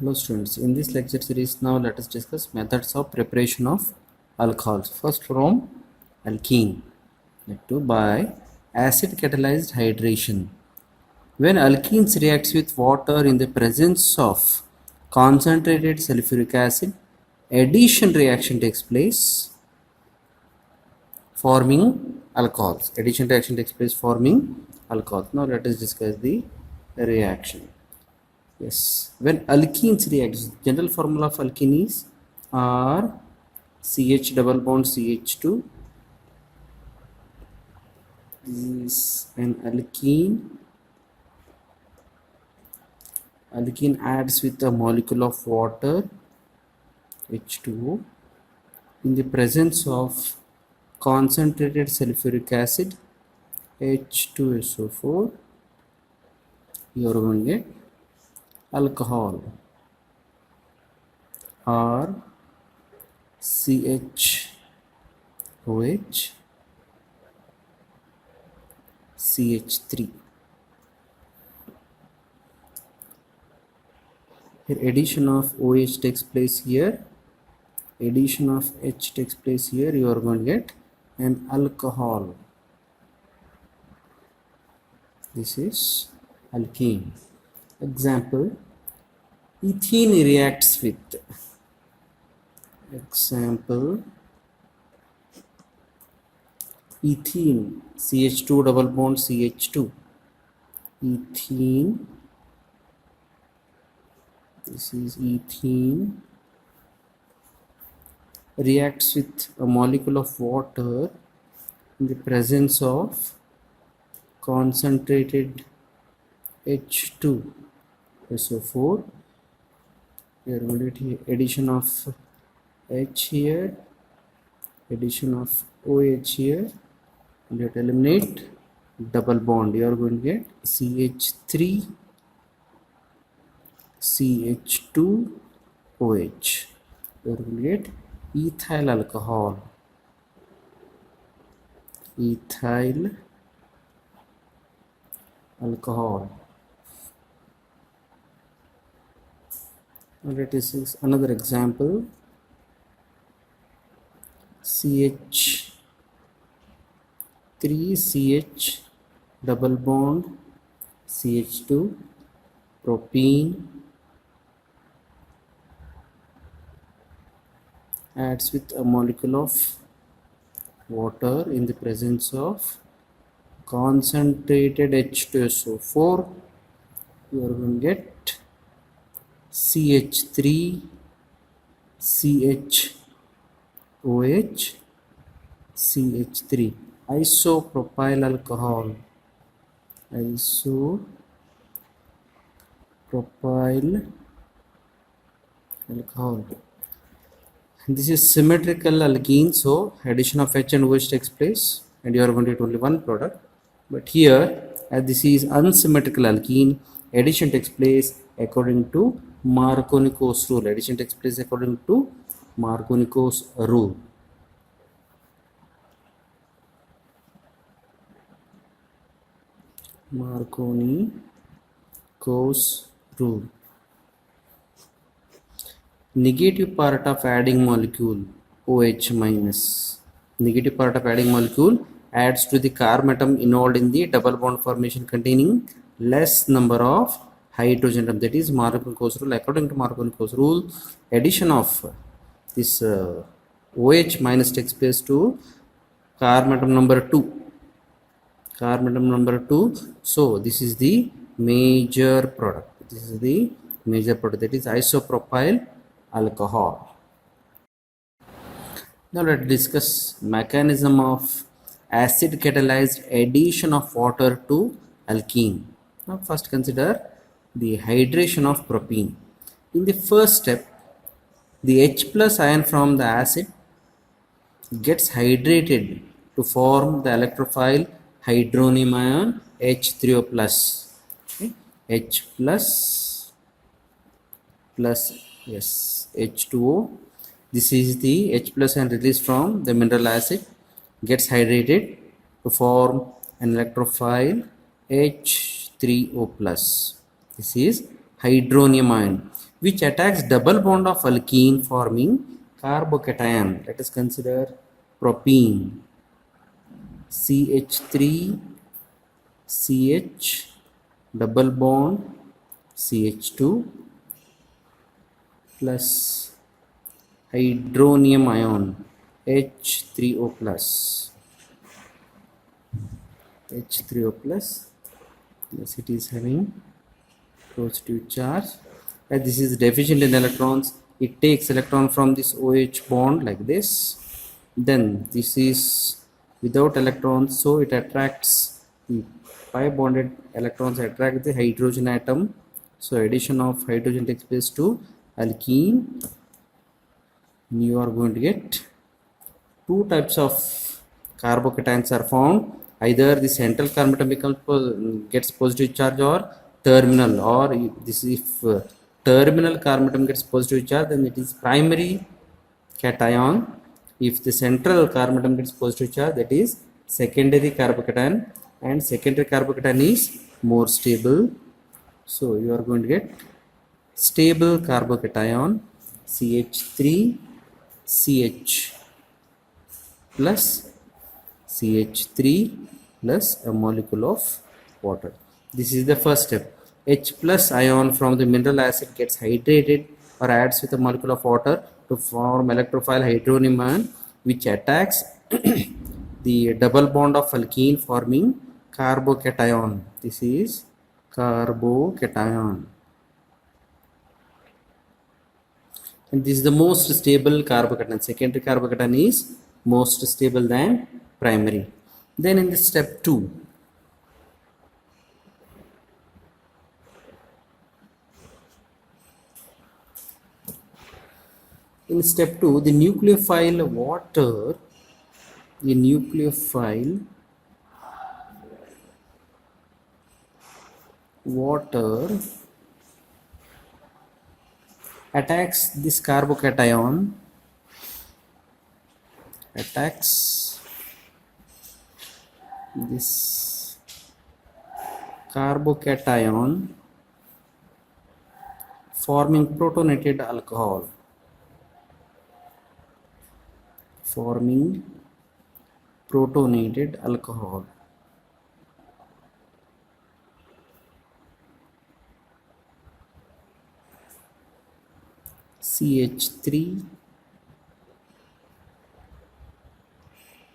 Hello students, in this lecture series now let us discuss methods of preparation of alcohols. First from alkene. Let to by acid catalyzed hydration. When alkenes reacts with water in the presence of concentrated sulfuric acid, addition reaction takes place forming alcohols. Addition reaction takes place forming alcohols. Now let us discuss the reaction. Yes, when alkenes react, general formula of alkene is R CH double bond CH2. This is an alkene. Alkene adds with a molecule of water H2O in the presence of concentrated sulfuric acid H2SO4. You are going to get alcohol or CHOH CH3. Here addition of OH takes place here, addition of H takes place here. You are going to get an alcohol. This is alkene. Example, ethene reacts with, example, ethene CH2 double bond CH2. Ethene, this is ethene, reacts with a molecule of water in the presence of concentrated H2SO4. We are going to get addition of H here, addition of OH here, and you have to eliminate double bond. You are going to get CH3 CH2OH. You are going to get ethyl alcohol. Ethyl alcohol. And it is another example, CH3CH double bond CH2 propene adds with a molecule of water in the presence of concentrated H2SO4. You are going to get CH3 CHOH CH3, isopropyl alcohol. Isopropyl alcohol. This is symmetrical alkene, so addition of H and OH takes place and you are going to get only one product. But here, as this is unsymmetrical alkene, addition takes place according to Markovnikov's rule. Addition takes place according to Markovnikov's rule. Markovnikov's rule. Negative part of adding molecule OH minus. Negative part of adding molecule adds to the carbon atom involved in the double bond formation containing less number of hydrogen atom. That is Markovnikov's rule. According to Markovnikov's rule, addition of this OH minus takes place to carbon atom number 2. Carbon atom number 2. So this is the major product. This is the major product, that is isopropyl alcohol. Now let's discuss mechanism of acid catalyzed addition of water to alkene. Now first consider the hydration of propene. In the first step, the H plus ion from the acid gets hydrated to form the electrophile hydronium ion H3O plus. Okay. H plus yes, H2O. This is the H plus ion released from the mineral acid, gets hydrated to form an electrophile H3O plus. This is hydronium ion. which attacks double bond of alkene forming carbocation. Let us consider propene, CH3 CH double bond CH2 plus hydronium ion H3O plus. H3O plus, yes, it is having positive charge. As this is deficient in electrons, it takes electron from this OH bond like this. Then this is without electrons, so it attracts the pi bonded electrons, attract the hydrogen atom. So addition of hydrogen takes place to alkene. You are going to get two types of carbocations are found. Either the central carbon atom gets positive charge, or terminal, or this if terminal carbon atom gets positive charge, then it is primary cation. If the central carbon atom gets positive charge, that is secondary carbocation, and secondary carbocation is more stable. So you are going to get stable carbocation CH3CH plus CH3 plus a molecule of water. This is the first step. H plus ion from the mineral acid gets hydrated or adds with a molecule of water to form electrophile hydronium ion, which attacks the double bond of alkene forming carbocation. This is carbocation. And this is the most stable carbocation. Secondary carbocation is most stable than primary. Then in the step 2, the nucleophile water attacks this carbocation, forming protonated alcohol, CH3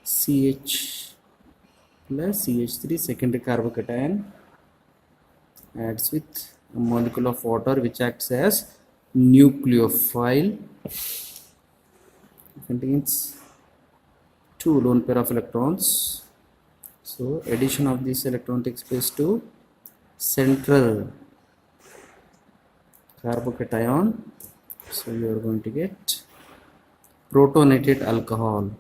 CH plus CH3 secondary carbocation adds with a molecule of water, which acts as nucleophile. It contains two lone pair of electrons. So addition of this electron takes place to central carbocation. So you are going to get protonated alcohol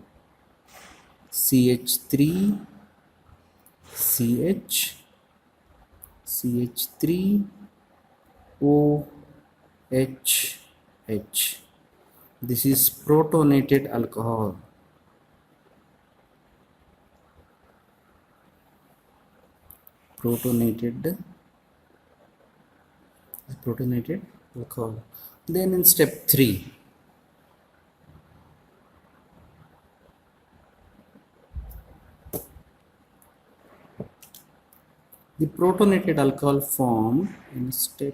CH3 CH CH3 OH H. This is protonated alcohol. Protonated alcohol. Then in step 3, the protonated alcohol formed in step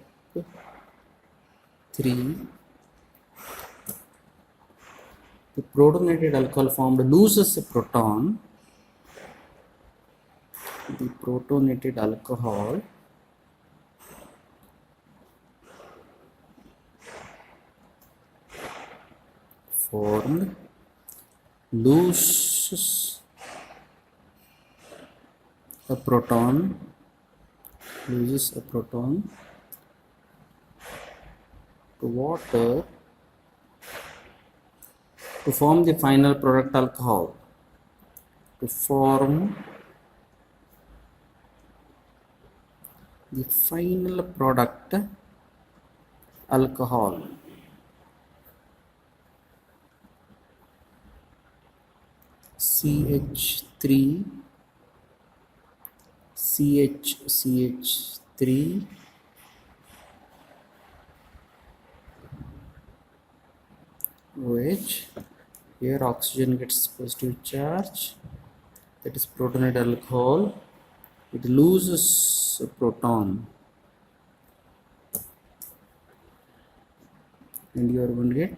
3, the protonated alcohol formed loses a proton. The protonated alcohol formed loses a proton to water to form the final product alcohol. To form the final product alcohol. CH3 CH3 OH. Here oxygen gets positive charge, that is protonate alcohol. It loses a proton, and you are going to get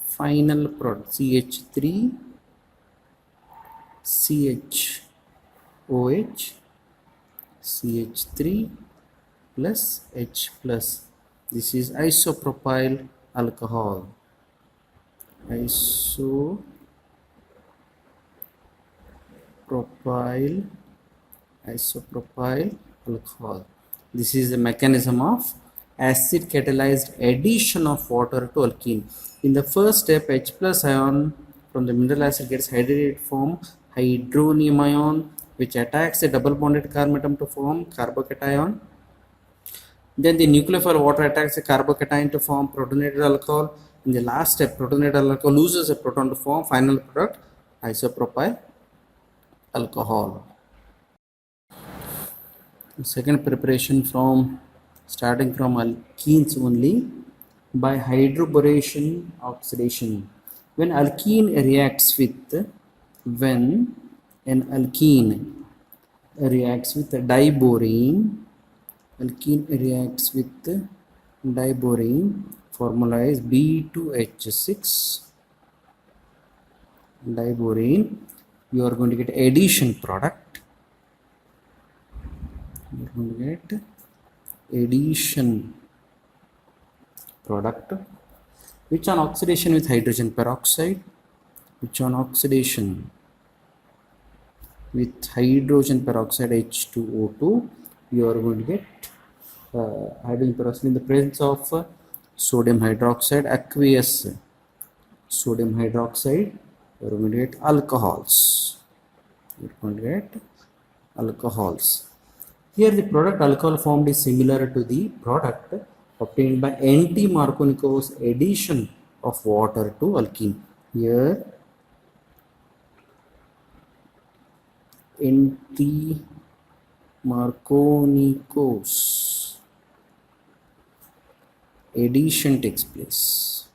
final product CH3 CHOH CH3 plus H plus. This is isopropyl alcohol. Isopropyl alcohol. This is the mechanism of acid catalyzed addition of water to alkene. In the first step, H plus ion from the mineral acid gets hydrated, form hydronium ion, which attacks the double bonded carbon atom to form carbocation. Then the nucleophile water attacks the carbocation to form protonated alcohol. In the last step, protonated alcohol loses a proton to form final product isopropyl alcohol. Second preparation from starting from alkenes only by hydroboration oxidation. When an alkene reacts with diborane, formula is B2H6 diborane. You are going to get addition product. You are going to get addition product, which on oxidation with hydrogen peroxide, H2O2, you are going to get hydrogen peroxide in the presence of sodium hydroxide, aqueous sodium hydroxide. You are going to get alcohols. Here the product alcohol formed is similar to the product obtained by anti-Markovnikov's addition of water to alkene. Here anti-Markovnikov's addition takes place.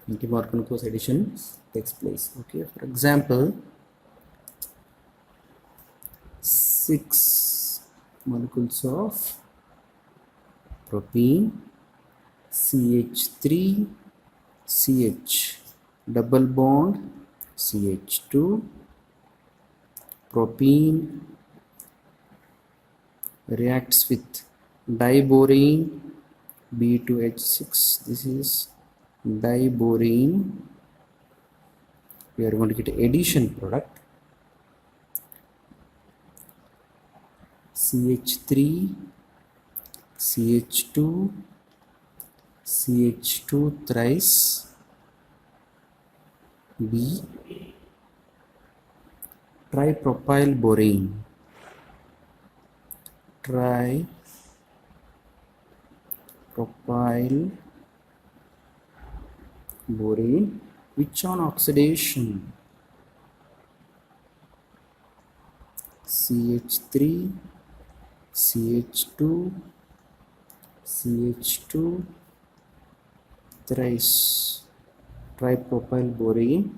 Anti-Markovnikov's addition takes place. Okay, for example, 6 molecules of propene, CH3 CH double bond CH2, propene reacts with diborane B2H6. This is diborane. We are going to get addition product CH3 CH2 CH2 thrice B tripropyl borane which on oxidation CH3 CH2 CH2 thrice tripropyl borane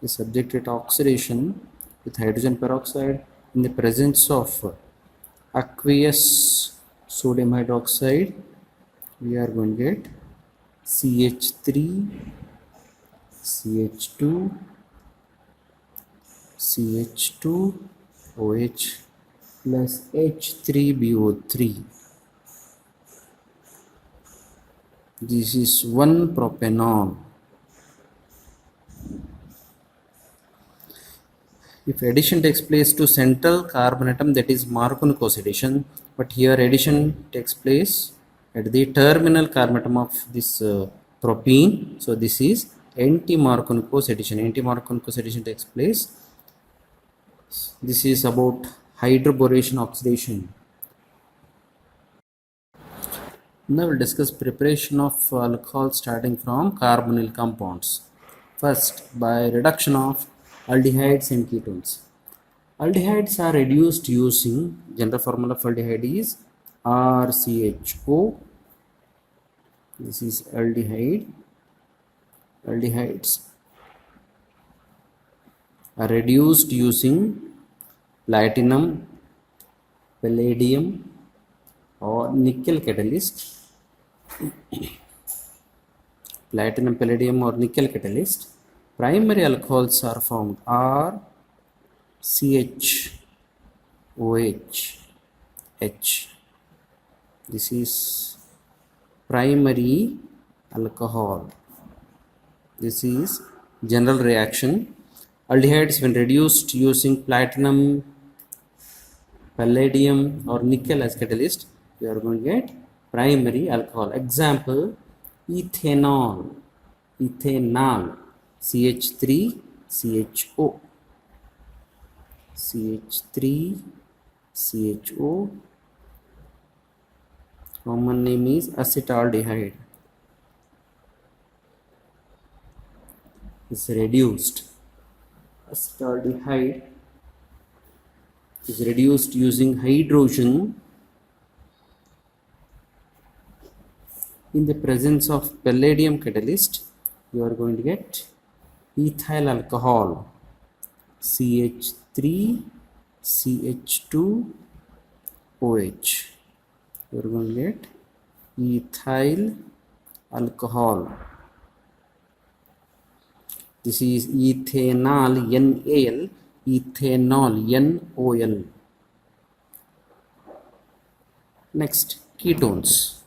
is subjected to oxidation with hydrogen peroxide in the presence of aqueous sodium hydroxide. We are going to get CH3 CH2 CH2 OH plus H3BO3. This is 1 propanol. If addition takes place to central carbon atom, that is Markovnikov's addition, but here addition takes place at the terminal carbon atom of this propene. So this is anti-Markovnikov's addition. Anti-Markovnikov's addition takes place. This is about hydroboration oxidation. Now we'll discuss preparation of alcohol starting from carbonyl compounds. First, by reduction of aldehydes and ketones. Aldehydes are reduced using, general formula of aldehyde is RCHO. This is aldehyde. Aldehydes are reduced using platinum, palladium, or nickel catalyst. Platinum, palladium, or nickel catalyst. Primary alcohols are formed RCHOH. This is primary alcohol. This is general reaction. Aldehydes, when reduced using platinum, palladium, or nickel as catalyst, you are going to get primary alcohol. Example, ethanol. Ethanol, CH3CHO. CH3CHO. Common name is acetaldehyde. Is reduced. Acetaldehyde is reduced using hydrogen in the presence of palladium catalyst. You are going to get ethyl alcohol, CH3CH2OH. You are going to get ethyl alcohol. This is ethanol, NaL, ethanol, NOL. Next, ketones.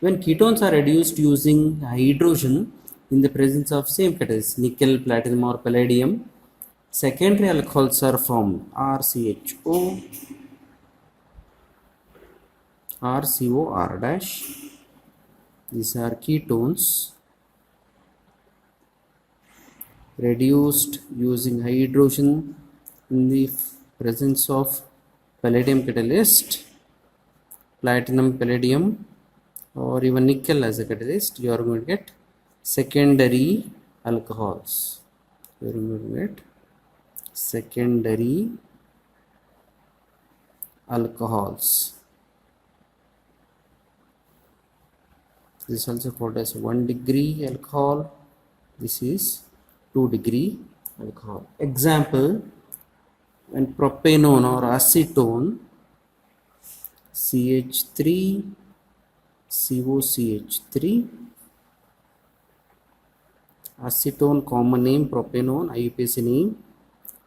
When ketones are reduced using hydrogen in the presence of same catalyst, nickel, platinum, or palladium, secondary alcohols are formed, RCHO, RCOR dash. These are ketones reduced using hydrogen in the presence of palladium catalyst, platinum, palladium, or even nickel as a catalyst. You are going to get secondary alcohols. You are going to get secondary alcohols. This is also called as 1 degree alcohol. This is 2 degree alcohol. Example, when propanone or acetone, CH3COCH3, acetone, common name propanone, IUPAC name,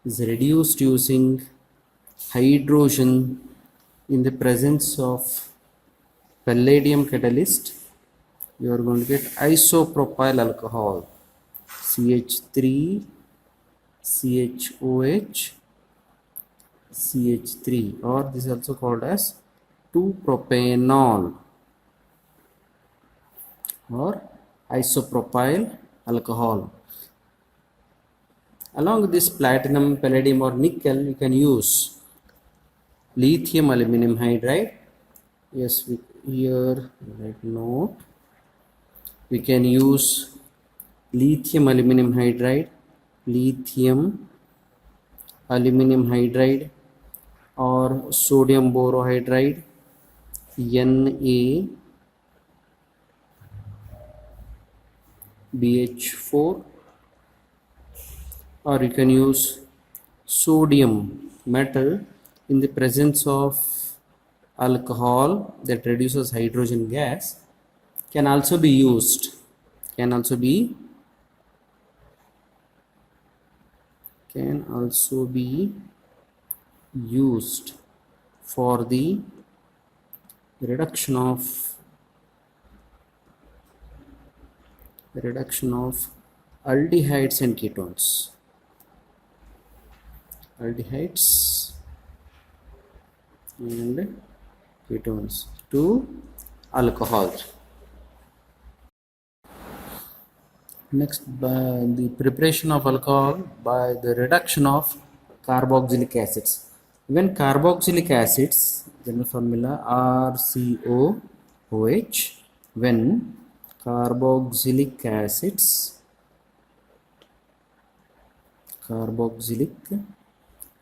is reduced using hydrogen in the presence of palladium catalyst. You are going to get isopropyl alcohol, CH3CHOH CH3, or this is also called as 2-propanol or isopropyl alcohol. Along with this platinum, palladium, or nickel, you can use lithium aluminum hydride. Yes, here write note. We can use lithium aluminum hydride, or sodium borohydride, NaBH4, or you can use sodium metal in the presence of alcohol that reduces hydrogen gas. Can also be used for the reduction of aldehydes and ketones. Aldehydes and ketones to alcohols. Next, by the preparation of alcohol by the reduction of carboxylic acids. When carboxylic acids, general formula RCOOH, when carboxylic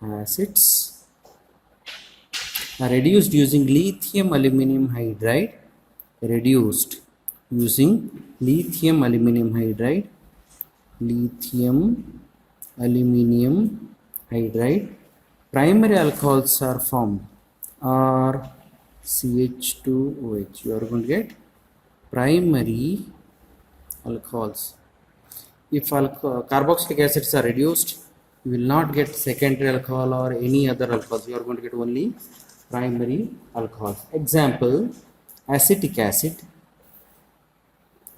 acids reduced using lithium aluminum hydride, reduced using lithium aluminum hydride, lithium aluminum hydride. Primary alcohols are formed, or CH2OH. You are going to get primary alcohols. If carboxylic acids are reduced, you will not get secondary alcohol or any other alcohols. You are going to get only primary alcohols. Example, acetic acid.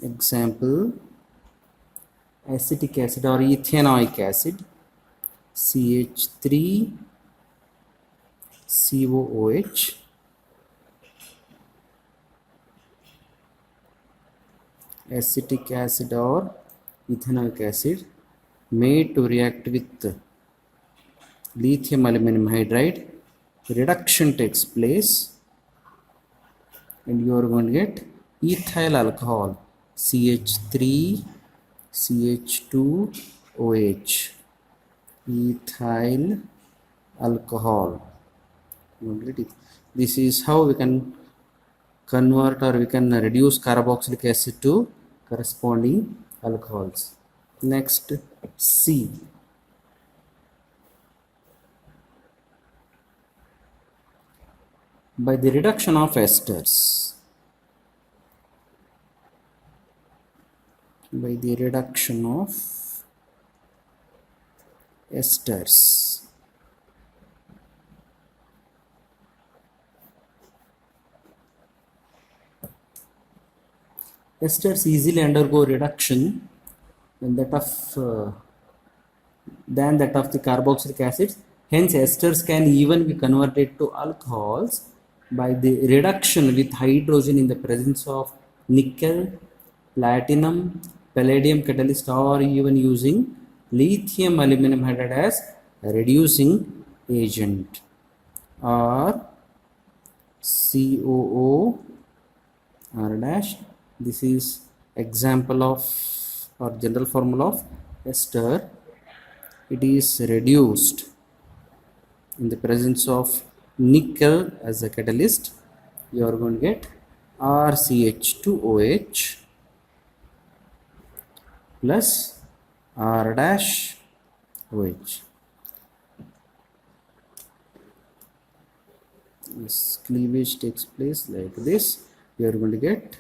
Example, acetic acid or ethanoic acid, CH3COOH. Acetic acid or ethanoic acid made to react with lithium aluminum hydride. Reduction takes place and you are going to get ethyl alcohol, CH3CH2OH, ethyl alcohol. This is how we can convert or we can reduce carboxylic acid to corresponding alcohols. Next, C. By the reduction of esters. By the reduction of esters. Esters easily undergo reduction than that of the carboxylic acids. Hence, esters can even be converted to alcohols by the reduction with hydrogen in the presence of nickel, platinum, palladium catalyst, or even using lithium aluminum hydride as a reducing agent, or COO R dash. This is example of or general formula of ester. It is reduced in the presence of nickel as a catalyst. You are going to get RCH2OH plus R dash OH. This cleavage takes place like this. You are going to get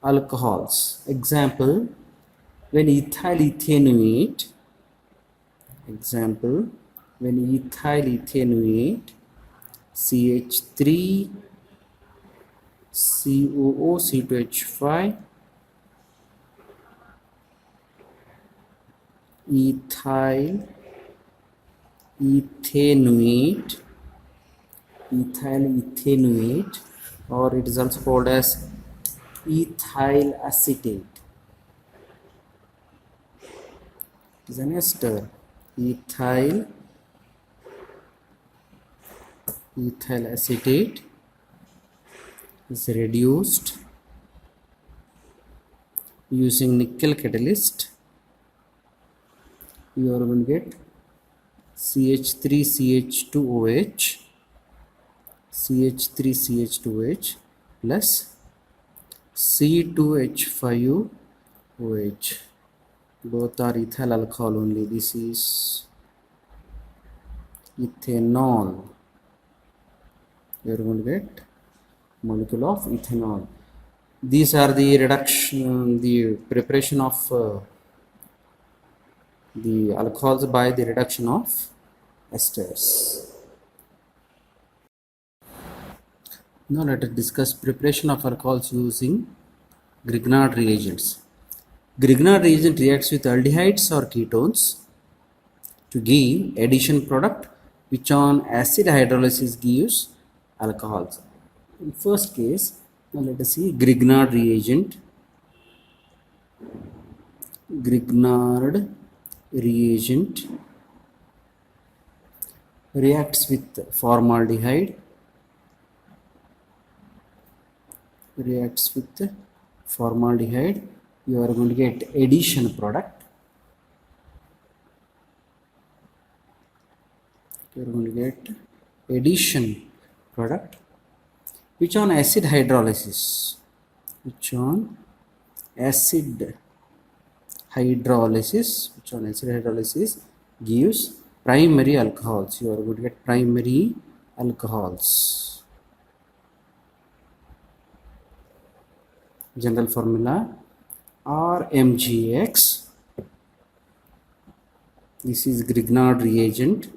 alcohols. Example, when ethyl ethanoate. Example, when ethyl ethanoate CH3 COO C2H5 ethyl ethanoate or it is also called as ethyl acetate. It is an ester. Ethyl acetate is reduced using nickel catalyst. You are going to get CH3CH2OH plus C2H5OH. Both are ethyl alcohol only. This is ethanol. You are going to get molecule of ethanol. These are the preparation of the alcohols by the reduction of esters. Now let us discuss preparation of alcohols using Grignard reagents. Grignard reagent reacts with aldehydes or ketones to give addition product which on acid hydrolysis gives alcohols. In first case, now let us see Grignard reagent. Grignard reagent reacts with formaldehyde. You are going to get addition product. You are going to get addition product which on acid hydrolysis, which on acid hydrolysis gives primary alcohols. You are going to get primary alcohols. General formula RMGX. This is Grignard reagent.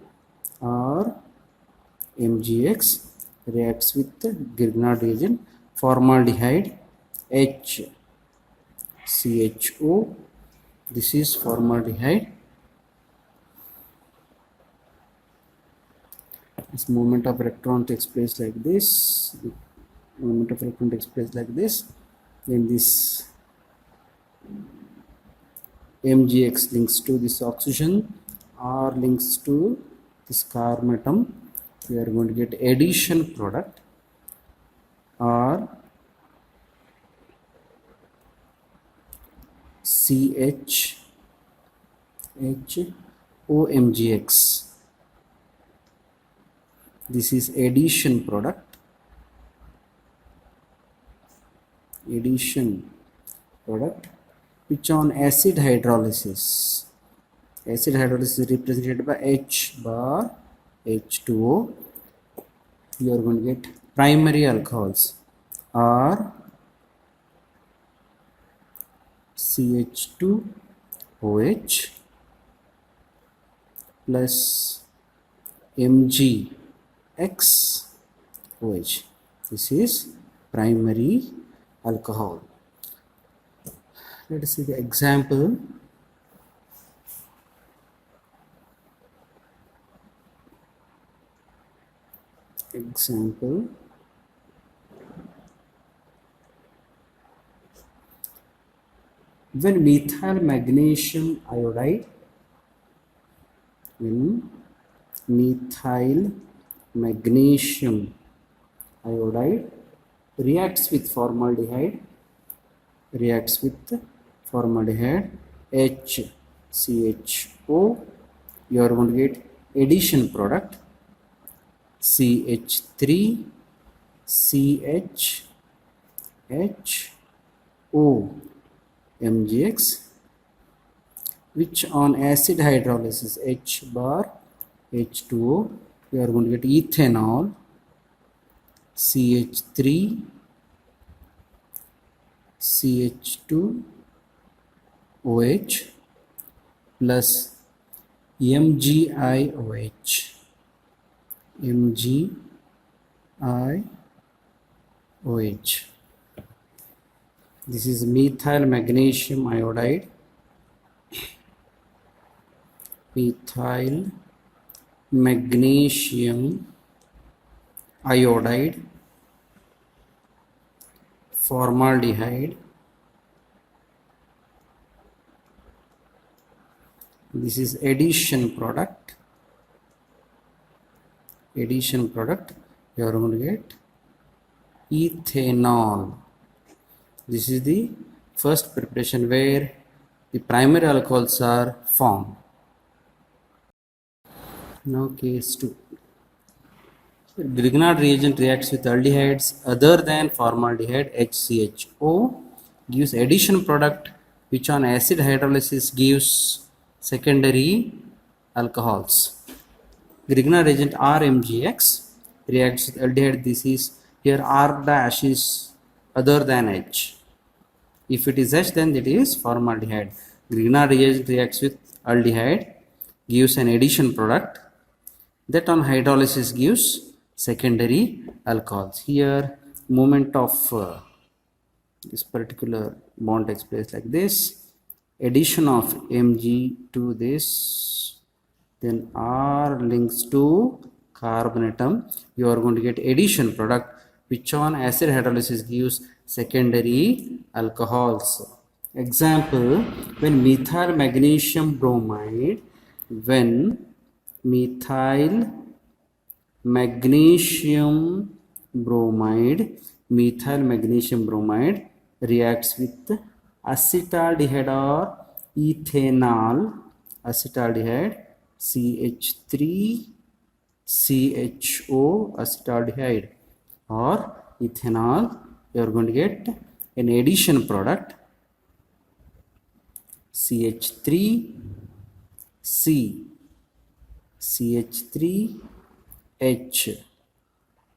RMGX reacts with the Grignard reagent. Formaldehyde HCHO. This is formaldehyde. This movement of electron takes place like this. The movement of electron takes place like this. Then this MgX links to this oxygen, R links to this carbon atom. We are going to get addition product R CHOMgX. This is addition product. Which on acid hydrolysis. Acid hydrolysis is represented by H bar H2O. You are going to get primary alcohols R CH2OH plus MgXOH. This is primary alcohol. Let us see the example. When methyl magnesium iodide reacts with formaldehyde HCHO, you are going to get addition product CH3CHHOMgX, which on acid hydrolysis H bar H2O, you are going to get ethanol CH3CH2OH plus MgIOH. This is methyl magnesium iodide. Formaldehyde. This is addition product. You are going to get ethanol. This is the first preparation where the primary alcohols are formed. Now case 2. Grignard reagent reacts with aldehydes other than formaldehyde HCHO, gives addition product which on acid hydrolysis gives secondary alcohols. Grignard reagent RMGX reacts with aldehyde. This is here R dash is other than H. If it is H, then it is formaldehyde. Grignard reagent reacts with aldehyde, gives an addition product that on hydrolysis gives secondary alcohols. Here movement of this particular bond takes place like this. Addition of Mg to this, then R links to carbon atom. You are going to get addition product which on acid hydrolysis gives secondary alcohols. Example, when methyl magnesium bromide reacts with acetaldehyde or ethanol, CH3 CHO acetaldehyde, or ethanol, you are going to get an addition product CH3C, CH3H,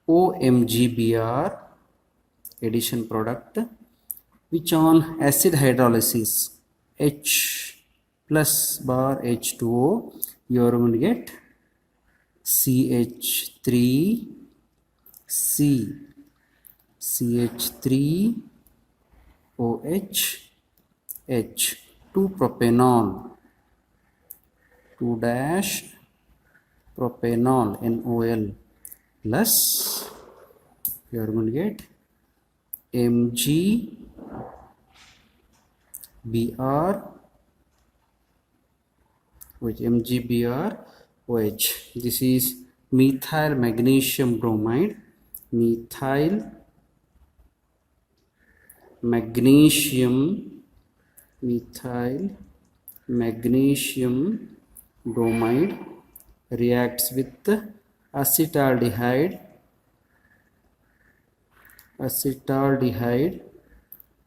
OMGBr addition product, which on acid hydrolysis H plus bar H2O, you are going to get CH3C, CH3OH, H, 2-propanol, 2-propanol, NOL, plus you are going to get MgBr, which MgBrOH. This is methyl magnesium bromide, methyl magnesium bromide reacts with acetaldehyde,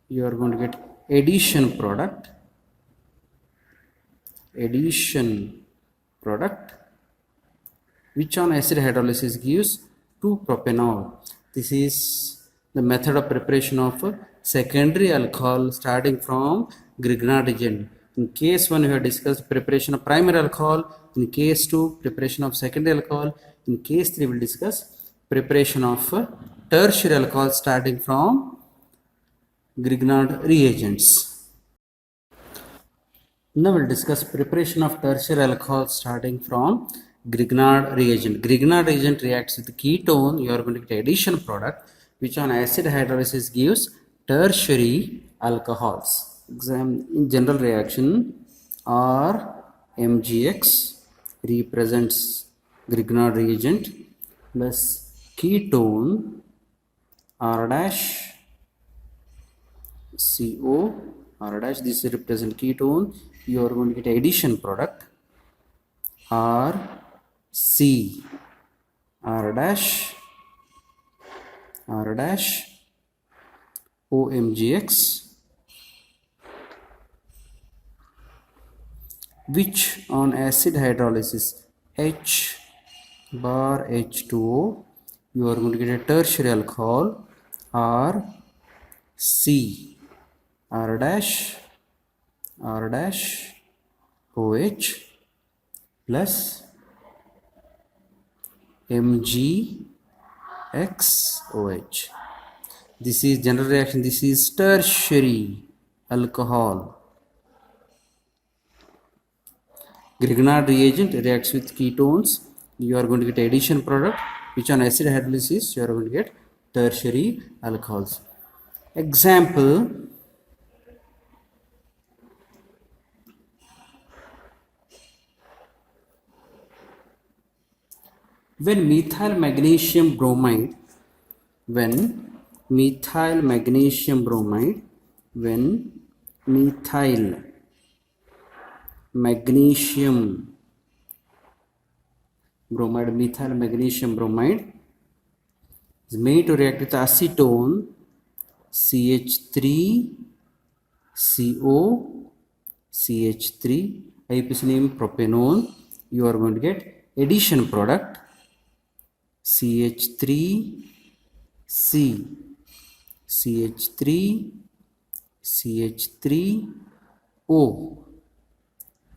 you are going to get addition product, which on acid hydrolysis gives 2-propanol. This is the method of preparation of secondary alcohol starting from Grignard reagent. In case 1 we have discussed preparation of primary alcohol, in case 2 preparation of secondary alcohol, in case 3 we will discuss preparation of tertiary alcohol starting from Grignard reagents. Now we will discuss preparation of tertiary alcohol starting from Grignard reagent. Grignard reagent reacts with ketone, you are going to get addition product, which on acid hydrolysis gives tertiary alcohols. In general reaction, RMgX represents Grignard reagent plus ketone R dash CO R dash, this represents ketone, you are going to get addition product RC R dash OMgX, which on acid hydrolysis H bar H2O, you are going to get a tertiary alcohol RC R dash OH plus MgXOH. This is general reaction, this is tertiary alcohol. Grignard reagent reacts with ketones, you are going to get addition product, which on acid hydrolysis you are going to get tertiary alcohols. Example, when methyl magnesium bromide, methyl magnesium bromide is made to react with acetone CH3CO CH3, IUPAC name propanone, you are going to get addition product CH3C CH3O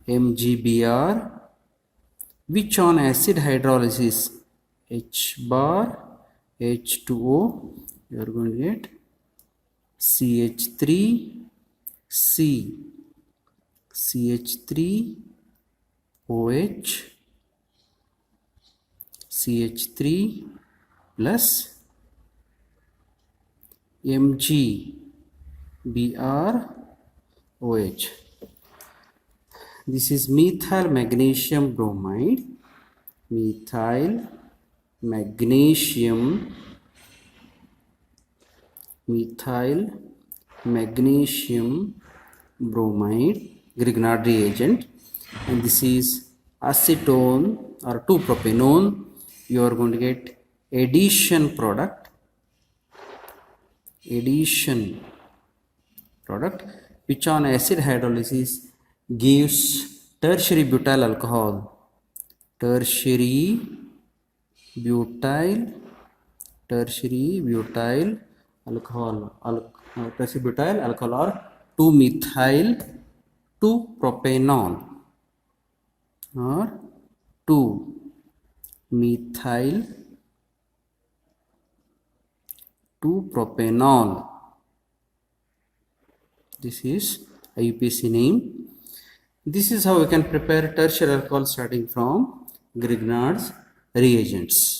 MgBr, which on acid hydrolysis H bar H2O, you are going to get CH3C CH3OH CH3 plus MgBrOH. This is methyl magnesium bromide, methyl magnesium bromide Grignard reagent, and this is acetone or 2-propanone, you are going to get addition product which on acid hydrolysis gives tertiary butyl alcohol, tertiary butyl alcohol or 2-methyl 2-propanol or 2-methyl 2-propanol. This is IUPAC name. This is how we can prepare tertiary alcohol starting from Grignard's reagents.